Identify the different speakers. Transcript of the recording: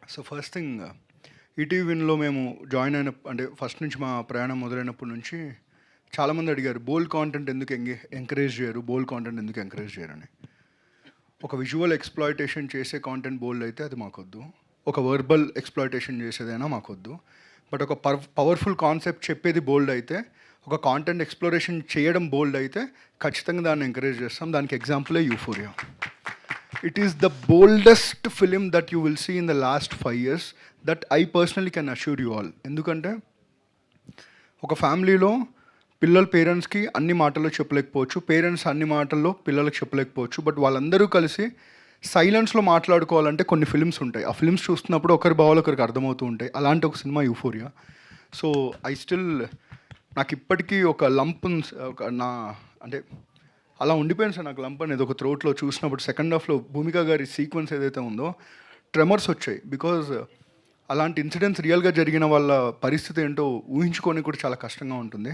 Speaker 1: So first thing ETV విన్‌లో మేము join అయిన అంటే ఫస్ట్ నుంచి మా ప్రయాణం మొదలైనప్పటి నుంచి చాలామంది అడిగారు బోల్డ్ కాంటెంట్ ఎందుకు ఎంకరేజ్ చేయరు, బోల్డ్ కాంటెంట్ ఎందుకు ఎంకరేజ్ చేయరని. ఒక విజువల్ ఎక్స్‌ప్లాయిటేషన్ చేసే కాంటెంట్ బోల్డ్ అయితే అది మాకొద్దు. ఒక వర్బల్ ఎక్స్‌ప్లాయిటేషన్ చేసేదైనా మాకొద్దు. బట్ ఒక పవర్‌ఫుల్ కాన్సెప్ట్ చెప్పేది బోల్డ్ అయితే, ఒక కాంటెంట్ ఎక్స్‌ప్లోరేషన్ చేయడం బోల్డ్ అయితే ఖచ్చితంగా దాన్ని ఎంకరేజ్ చేస్తాం. దానికి ఎగ్జాంపులే euphoria. It is the boldest film that you will see in the last 5 years that I personally can assure you all. ఎందుకంటే ఒక ఫ్యామిలీలో పిల్లల పేరెంట్స్కి అన్ని మాటల్లో చెప్పలేకపోవచ్చు, పేరెంట్స్ అన్ని మాటల్లో పిల్లలకు చెప్పలేకపోవచ్చు. బట్ వాళ్ళందరూ కలిసి సైలెన్స్లో మాట్లాడుకోవాలంటే కొన్ని ఫిల్మ్స్ ఉంటాయి. ఆ ఫిల్మ్స్ చూస్తున్నప్పుడు ఒకరి భావాలు ఒకరికి అర్థమవుతూ ఉంటాయి. అలాంటి ఒక సినిమా యూఫోరియా. సో నాకు ఇప్పటికీ ఒక లంప్ ఒక నా అంటే అలా ఉండిపోయింది సార్ నాకు లంప్ అనేది ఒక థ్రోట్లో చూసినప్పుడు. సెకండ్ హాఫ్లో భూమిక గారి సీక్వెన్స్ ఏదైతే ఉందో ట్రెమర్స్ వచ్చాయి. బికాజ్ అలాంటి ఇన్సిడెంట్స్ రియల్గా జరిగిన వాళ్ళ పరిస్థితి ఏంటో ఊహించుకొని కూడా చాలా కష్టంగా ఉంటుంది.